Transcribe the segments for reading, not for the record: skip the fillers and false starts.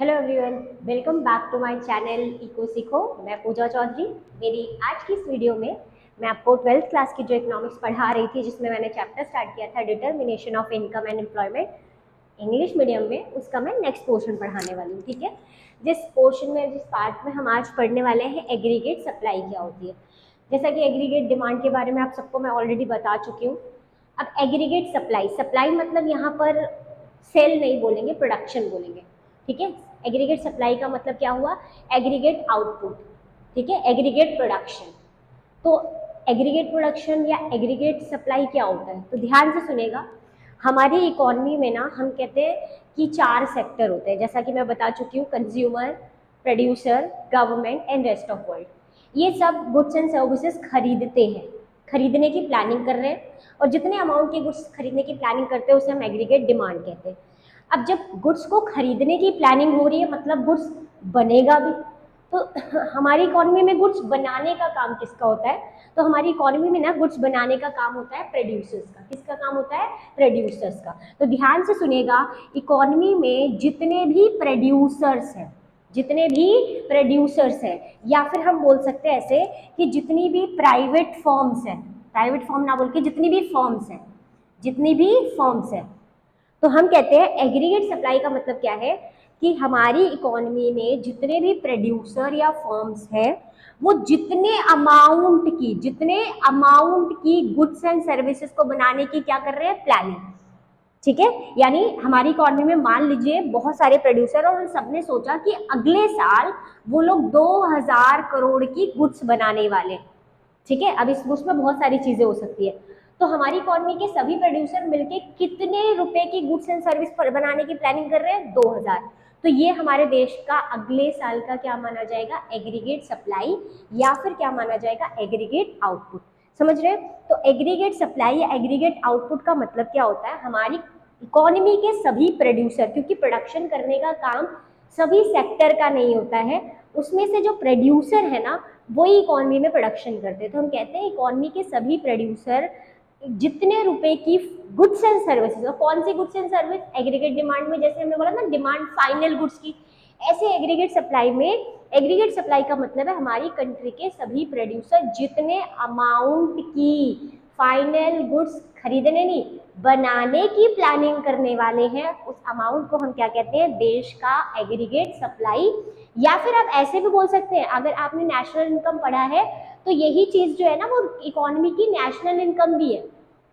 Hello everyone, welcome back to my channel इको सीखो। मैं पूजा चौधरी। मेरी आज की इस वीडियो में मैं आपको 12th क्लास की जो इकोनॉमिक्स पढ़ा रही थी, जिसमें मैंने चैप्टर स्टार्ट किया था determination of income and employment English medium में, उसका मैं नेक्स्ट पोर्शन पढ़ाने वाली हूँ। ठीक है, जिस पार्ट में हम आज पढ़ने वाले हैं, एग्रीगेट सप्लाई क्या होती है। जैसा कि एग्रीगेट डिमांड के बारे में आप सबको मैं ऑलरेडी बता चुकी हूँ। अब एग्रीगेट सप्लाई, सप्लाई मतलब यहाँ पर सेल नहीं बोलेंगे, प्रोडक्शन बोलेंगे। ठीक है, एग्रीगेट सप्लाई का मतलब क्या हुआ, एग्रीगेट आउटपुट। ठीक है, एग्रीगेट प्रोडक्शन। तो एग्रीगेट प्रोडक्शन या एग्रीगेट सप्लाई क्या होता है, तो ध्यान से सुनेगा। हमारी इकोनॉमी में ना हम कहते हैं कि 4 सेक्टर होते हैं, जैसा कि मैं बता चुकी हूँ, consumer, producer, government and rest of world. ये सब गुड्स एंड सर्विसेज खरीदते हैं, खरीदने की प्लानिंग कर रहे हैं, और जितने अमाउंट के गुड्स खरीदने की प्लानिंग करते हैं उसे हम एग्रीगेट डिमांड कहते हैं। अब जब गुड्स को खरीदने की प्लानिंग हो रही है, मतलब गुड्स बनेगा भी, तो हमारी इकोनॉमी में गुड्स बनाने का काम किसका होता है, तो हमारी इकोनॉमी में ना गुड्स बनाने का काम होता है प्रोड्यूसर्स का। किसका काम होता है, प्रोड्यूसर्स का। तो ध्यान से सुनेगा, इकोनॉमी में जितने भी प्रोड्यूसर्स हैं, जितने भी प्रोड्यूसर्स हैं, या फिर हम बोल सकते हैं ऐसे कि जितनी भी प्राइवेट फर्म्स हैं, प्राइवेट फर्म ना बोल के जितनी भी फर्म्स हैं, जितनी भी फर्म्स हैं, तो हम कहते हैं एग्रीगेट सप्लाई का मतलब क्या है कि हमारी इकोनॉमी में जितने भी प्रोड्यूसर या फर्म्स हैं, वो जितने अमाउंट की गुड्स एंड सर्विसेज को बनाने की क्या कर रहे हैं, प्लानिंग। ठीक है, यानी हमारी इकोनॉमी में मान लीजिए बहुत सारे प्रोड्यूसर, और उन सबने सोचा कि अगले साल वो लोग 2000 करोड़ की गुड्स बनाने वाले। ठीक है, अब इस उसमें बहुत सारी चीजें हो सकती है। तो हमारी इकोनॉमी के सभी प्रोड्यूसर मिलके कितने रुपए की गुड्स एंड सर्विस पर बनाने की प्लानिंग कर रहे हैं, 2000। तो ये हमारे देश का अगले साल का क्या माना जाएगा, एग्रीगेट सप्लाई, या फिर क्या माना जाएगा, एग्रीगेट आउटपुट। समझ रहे हैं? तो एग्रीगेट सप्लाई या एग्रीगेट आउटपुट का मतलब क्या होता है, हमारी इकोनॉमी के सभी प्रोड्यूसर, क्योंकि प्रोडक्शन करने का काम सभी सेक्टर का नहीं होता है, उसमें से जो प्रोड्यूसर है ना, वही इकोनॉमी में प्रोडक्शन करते हैं। तो हम कहते हैं इकोनॉमी के सभी प्रोड्यूसर जितने रुपए की गुड्स एंड सर्विसेज, और कौन सी goods and service, aggregate demand में, जैसे हमने बोला ना डिमांड फाइनल गुड्स की, ऐसे एग्रीगेट सप्लाई में, एग्रीगेट सप्लाई का मतलब है हमारी कंट्री के सभी प्रोड्यूसर जितने अमाउंट की फाइनल गुड्स खरीदने नहीं, बनाने की प्लानिंग करने वाले हैं, उस अमाउंट को हम क्या कहते हैं, देश का एग्रीगेट सप्लाई। या फिर आप ऐसे भी बोल सकते हैं, अगर आपने नेशनल इनकम पढ़ा है तो यही चीज जो है ना, वो इकोनॉमी की नेशनल इनकम भी है।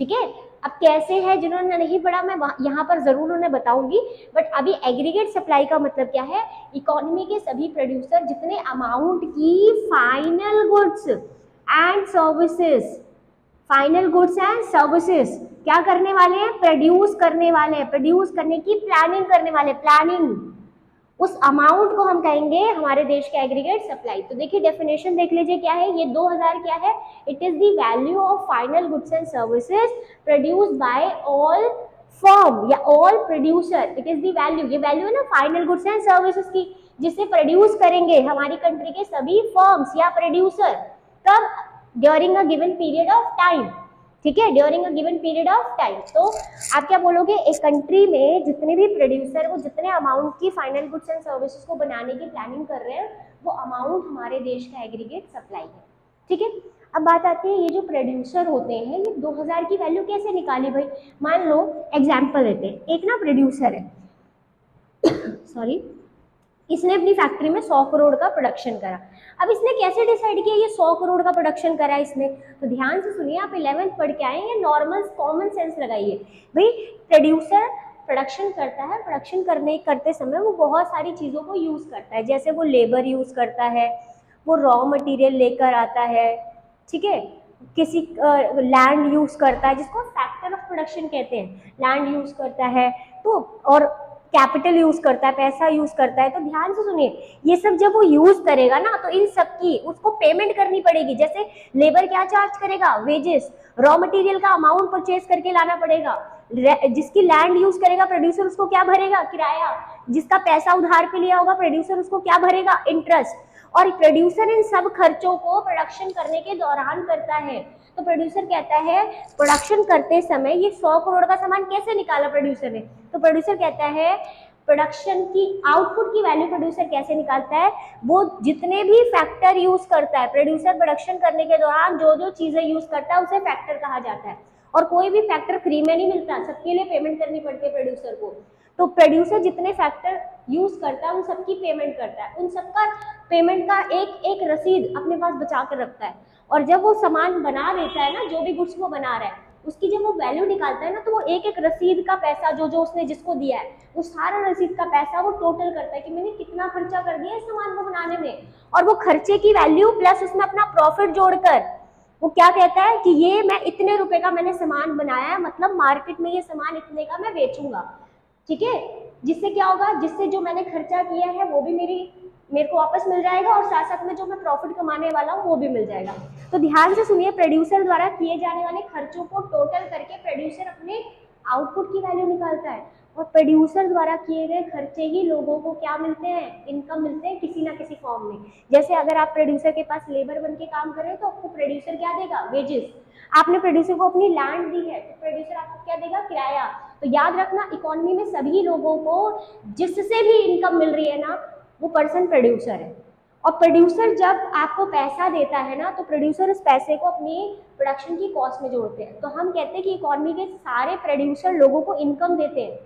ठीक है, अब कैसे है, जिन्होंने नहीं पढ़ा मैं यहाँ पर जरूर उन्हें बताऊंगी, बट अभी एग्रीगेट सप्लाई का मतलब क्या है, इकोनॉमी के सभी प्रोड्यूसर जितने अमाउंट की final goods and services, final goods and services क्या करने वाले हैं, प्रोड्यूस करने वाले हैं, प्रोड्यूस करने की प्लानिंग करने वाले, प्लानिंग, उस अमाउंट को हम कहेंगे हमारे देश के एग्रीगेट सप्लाई। तो देखिए डेफिनेशन देख लीजिए क्या है, ये 2000 क्या है, it is the value of final goods and services produced by all firm या all producer. It is the value, ये वैल्यू है ना फाइनल गुड्स एंड सर्विसेज की, जिसे प्रोड्यूस करेंगे हमारी कंट्री के सभी फर्म्स या प्रोड्यूसर, कब, during a given period of time. ठीक है, during a given period of time. तो आप क्या बोलोगे, एक कंट्री में जितने भी प्रोड्यूसर वो जितने अमाउंट की फाइनल गुड्स एंड सर्विसेज को बनाने की प्लानिंग कर रहे हैं, वो अमाउंट हमारे देश का एग्रीगेट सप्लाई है। ठीक है, अब बात आती है ये जो प्रोड्यूसर होते हैं, ये 2000 की वैल्यू कैसे निकाली भाई। मान लो एग्जाम्पल लेते हैं, एक ना प्रोड्यूसर है सॉरी, इसने अपनी फैक्ट्री में 100 करोड़ का प्रोडक्शन करा। अब इसने कैसे डिसाइड किया ये 100 करोड़ का प्रोडक्शन करा इसने, तो ध्यान से सुनिए, आप 11th पढ़ के आए हैं, नॉर्मल कॉमन सेंस लगाइए भाई। प्रोड्यूसर प्रोडक्शन करता है, प्रोडक्शन करते समय वो बहुत सारी चीज़ों को यूज़ करता है, जैसे वो लेबर यूज़ करता है, वो रॉ मटेरियल लेकर आता है, ठीक है, किसी लैंड यूज़ करता है, जिसको फैक्टर ऑफ प्रोडक्शन कहते हैं, लैंड यूज़ करता है, तो और कैपिटल यूज करता है, पैसा यूज करता है। तो ध्यान से सुनिए, ये सब जब वो यूज करेगा ना, तो इन सब की उसको पेमेंट करनी पड़ेगी। जैसे लेबर क्या चार्ज करेगा, वेजेस, रॉ मटेरियल का अमाउंट परचेज करके लाना पड़ेगा, जिसकी लैंड यूज करेगा प्रोड्यूसर उसको क्या भरेगा, किराया, जिसका पैसा उधार पे लिया होगा प्रोड्यूसर उसको क्या भरेगा, इंटरेस्ट, और प्रोड्यूसर इन सब खर्चों को प्रोडक्शन करने के दौरान करता है। तो प्रोड्यूसर कहता है प्रोडक्शन करते समय ये 100 करोड़ का सामान कैसे निकाला प्रोड्यूसर ने, तो प्रोड्यूसर कहता है प्रोडक्शन की आउटपुट की वैल्यू प्रोड्यूसर कैसे निकालता है, वो जितने भी फैक्टर यूज करता है प्रोड्यूसर प्रोडक्शन करने के दौरान, जो जो चीजें यूज करता है उसे फैक्टर कहा जाता है। और कोई भी फैक्टर फ्री में नहीं मिलता, सबके लिए पेमेंट करनी पड़ती है प्रोड्यूसर को। तो प्रोड्यूसर जितने फैक्टर यूज करता है उन सबकी पेमेंट करता है, उन सबका पेमेंट का एक एक रसीद अपने पास बचा कर रखता है। और जब वो सामान बना देता है ना, जो भी गुड्स वो बना रहा है, उसकी जब वो वैल्यू निकालता है ना, तो वो एक एक रसीद का पैसा जो जो उसने जिसको दिया है, वो सारा रसीद का पैसा वो टोटल करता है कि मैंने कितना खर्चा कर दिया इस सामान को बनाने में। और वो खर्चे की वैल्यू प्लस उसमें अपना प्रॉफिट जोड़कर वो क्या कहता है कि ये मैं इतने रुपए का मैंने सामान बनाया है, मतलब मार्केट में ये सामान इतने का मैं बेचूंगा। ठीक है, जिससे क्या होगा, जिससे जो मैंने खर्चा किया है वो भी मेरे को वापस मिल जाएगा, और साथ साथ में जो मैं प्रॉफिट कमाने वाला हूँ वो भी मिल जाएगा। तो ध्यान से सुनिए, प्रोड्यूसर द्वारा किए जाने वाले खर्चों को टोटल करके प्रोड्यूसर अपने आउटपुट की वैल्यू निकालता है। और प्रोड्यूसर द्वारा किए गए खर्चे ही लोगों को क्या मिलते हैं, इनकम मिलते हैं किसी ना किसी फॉर्म में। जैसे अगर आप प्रोड्यूसर के पास लेबर बन के काम कर रहे हैं तो आपको प्रोड्यूसर क्या देगा, वेजेस। आपने प्रोड्यूसर को अपनी लैंड दी है तो प्रोड्यूसर आपको क्या देगा, किराया। तो याद रखना, इकोनॉमी में सभी लोगों को जिससे भी इनकम मिल रही है ना, वो पर्सन प्रोड्यूसर है। और प्रोड्यूसर जब आपको पैसा देता है ना, तो प्रोड्यूसर उस पैसे को अपनी प्रोडक्शन की कॉस्ट में जोड़ते हैं। तो हम कहते हैं कि इकोनॉमी के सारे प्रोड्यूसर लोगों को इनकम देते हैं।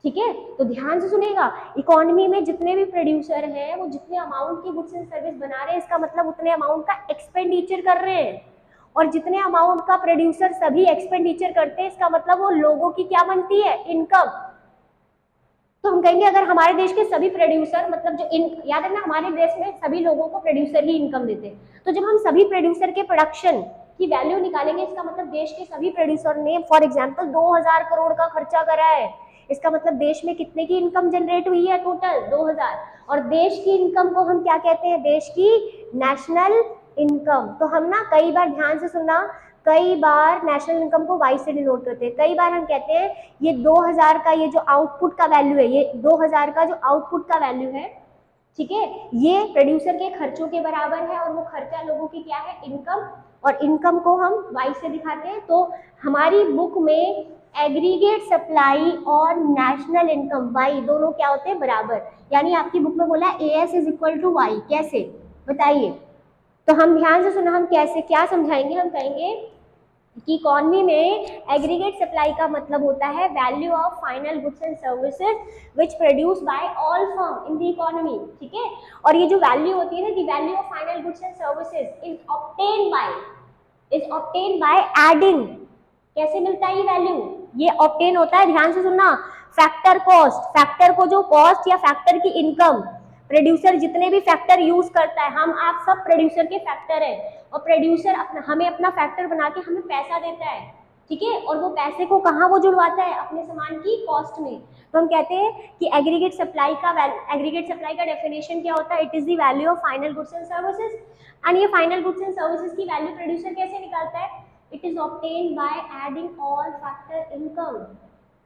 ठीक है, तो ध्यान से सुनिएगा, इकोनॉमी में जितने भी प्रोड्यूसर हैं वो जितने अमाउंट की गुड्स एंड सर्विस बना रहे हैं, इसका मतलब उतने अमाउंट का एक्सपेंडिचर कर रहे हैं। और जितने अमाउंट का प्रोड्यूसर सभी एक्सपेंडिचर करते हैं, इसका मतलब वो लोगों की क्या बनती है, इनकम। तो हम कहेंगे अगर हमारे देश के सभी प्रोड्यूसर, मतलब जो याद रखना, हमारे देश में सभी लोगों को प्रोड्यूसर ही इनकम देते हैं। तो जब हम सभी प्रोड्यूसर के प्रोडक्शन की वैल्यू निकालेंगे, इसका मतलब देश के सभी प्रोड्यूसर ने फॉर एग्जांपल 2000 करोड़ का खर्चा करा है, इसका मतलब देश में कितने की इनकम जनरेट हुई है, टोटल 2000। और देश की इनकम को हम क्या कहते हैं, देश की नेशनल इनकम। तो हम ना कई बार, ध्यान से सुनना, कई बार नेशनल इनकम को वाई से डिनोट करते हैं। कई बार हम कहते हैं ये 2000 का ये जो आउटपुट का वैल्यू है, ये 2000 का जो आउटपुट का वैल्यू है, ठीक है, ये प्रोड्यूसर के खर्चों के बराबर है। और वो खर्चा लोगों की क्या है, इनकम। और इनकम को हम वाई से दिखाते हैं। तो हमारी बुक में एग्रीगेट सप्लाई और नेशनल इनकम वाई दोनों क्या होते हैं, बराबर। यानी आपकी बुक में बोला A S is equal to Y, कैसे बताइए। तो हम ध्यान से सुना, हम कैसे क्या समझाएंगे, हम कहेंगे कि इकोनॉमी में एग्रीगेट सप्लाई का मतलब होता है value of final goods and services which produce by all firm in the economy. ठीक है, और ये जो वैल्यू होती है ना, the value of final goods and services is obtain by adding. कैसे मिलता है ये वैल्यू, ये ऑब्टेन होता है, ध्यान से सुनना, फैक्टर कॉस्ट, फैक्टर को जो कॉस्ट या फैक्टर की इनकम, प्रोड्यूसर जितने भी फैक्टर यूज करता है, हम आप सब प्रोड्यूसर के फैक्टर है। और प्रोड्यूसर हमें अपना फैक्टर बना के हमें पैसा देता है। ठीक है, और वो पैसे को कहाँ वो जुड़वाता है, अपने सामान की कॉस्ट में। तो हम कहते हैं कि एग्रीगेट सप्लाई का डेफिनेशन क्या होता है, it is the value of final goods and services. And ये फाइनल गुड्स एंड सर्विसेज की वैल्यू प्रोड्यूसर कैसे निकालता है, it is obtained by adding all factor income.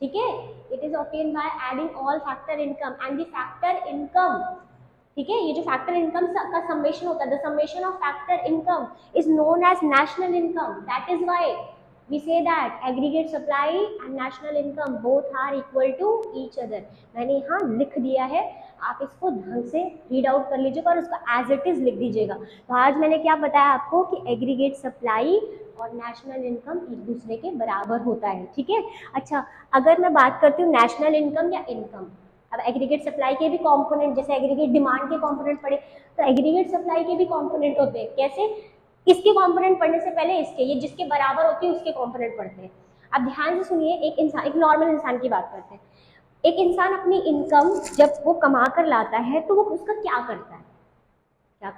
ठीक है, it is obtained by adding all factor income and the factor income. ठीक है, ये जो फैक्टर इनकम का समेशन होता है, the summation of factor income is known as national income. That is why we say that aggregate supply and national income both are equal to each other। मैंने यहाँ लिख दिया है, आप इसको ढंग से रीड आउट कर लीजिएगा और उसको एज इट इज लिख दीजिएगा। तो आज मैंने क्या बताया आपको कि एग्रीगेट सप्लाई और नेशनल इनकम एक दूसरे के बराबर होता है। ठीक है, अच्छा, अगर मैं बात करती हूँ नेशनल इनकम या इनकम, अब एग्रीगेट सप्लाई के भी कंपोनेंट, जैसे एग्रीगेट डिमांड के कंपोनेंट पढ़े, तो एग्रीगेट सप्लाई के भी कंपोनेंट होते हैं। कैसे, इसके कंपोनेंट पढ़ने से पहले इसके, ये जिसके बराबर होती है उसके कंपोनेंट पढ़ते हैं। अब ध्यान से सुनिए, एक इंसान, एक नॉर्मल इंसान की बात करते हैं। एक इंसान अपनी इनकम जब वो कमा कर लाता है तो वो उसका क्या करता है, क्या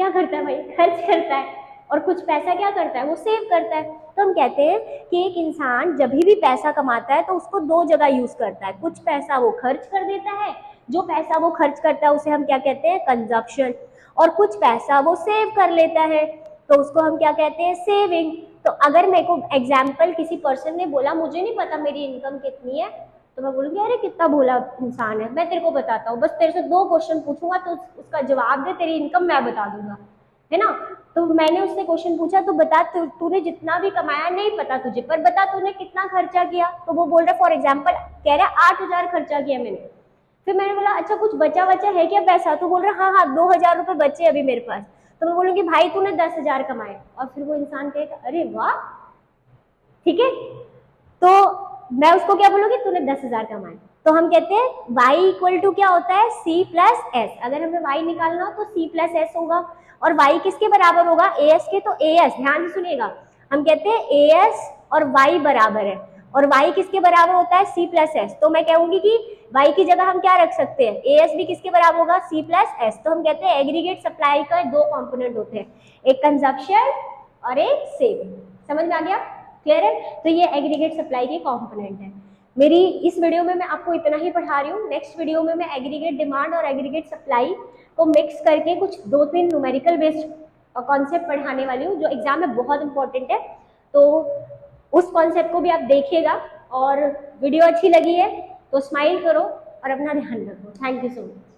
करता है भाई, खर्च करता है। और कुछ पैसा क्या करता है, वो सेव करता है। तो हम कहते हैं कि एक इंसान जब भी पैसा कमाता है तो उसको दो जगह यूज करता है। कुछ पैसा वो खर्च कर देता है, जो पैसा वो खर्च करता है उसे हम क्या कहते हैं, कंजप्शन। और कुछ पैसा वो सेव कर लेता है तो उसको हम क्या कहते हैं, सेविंग। तो अगर मेरे को एग्जाम्पल किसी पर्सन ने बोला मुझे नहीं पता मेरी इनकम कितनी है, तो मैं बोलूँगी अरे कितना भोला इंसान है, मैं तेरे को बताता हूँ, बस तेरे से 2 क्वेश्चन पूछूंगा तो उसका जवाब दे, तेरी इनकम मैं बता दूंगा, है ना। तो मैंने उससे क्वेश्चन पूछा, तो बता तूने जितना भी कमाया नहीं पता तुझे, पर बता तूने कितना खर्चा किया। तो वो बोल रहा फॉर एग्जाम्पल कह रहा 8000 खर्चा किया मैंने। फिर मैंने बोला अच्छा कुछ बचा है क्या पैसा, तो बोल रहा हाँ 2,000 रुपये बचे अभी मेरे पास। तो मैं बोलूँगी भाई तूने 10,000 कमाए, और फिर वो इंसान कहेगा अरे वाह, ठीक है, तो मैं उसको क्या बोलूँगी तूने 10,000 कमाए। तो हम कहते हैं y इक्वल टू क्या होता है c प्लस एस, अगर हमें y निकालना हो तो c प्लस एस होगा, और y किसके बराबर होगा as के, तो as, ध्यान से सुनिएगा, हम कहते हैं as और y बराबर है, और y किसके बराबर होता है c प्लस एस, तो मैं कहूंगी कि y की जगह हम क्या रख सकते हैं as भी किसके बराबर होगा c प्लस एस। तो हम कहते हैं एग्रीगेट सप्लाई का दो कंपोनेंट होते हैं, एक कंजप्शन और एक सेविंग। समझ में आ गया, क्लियर है, तो ये एग्रीगेट सप्लाई के कंपोनेंट है। मेरी इस वीडियो में मैं आपको इतना ही पढ़ा रही हूँ, नेक्स्ट वीडियो में मैं एग्रीगेट डिमांड और एग्रीगेट सप्लाई को मिक्स करके कुछ 2-3 न्यूमेरिकल बेस्ड कॉन्सेप्ट पढ़ाने वाली हूँ जो एग्जाम में बहुत इंपॉर्टेंट है, तो उस कॉन्सेप्ट को भी आप देखिएगा। और वीडियो अच्छी लगी है तो स्माइल करो और अपना ध्यान रखो। Thank you so much.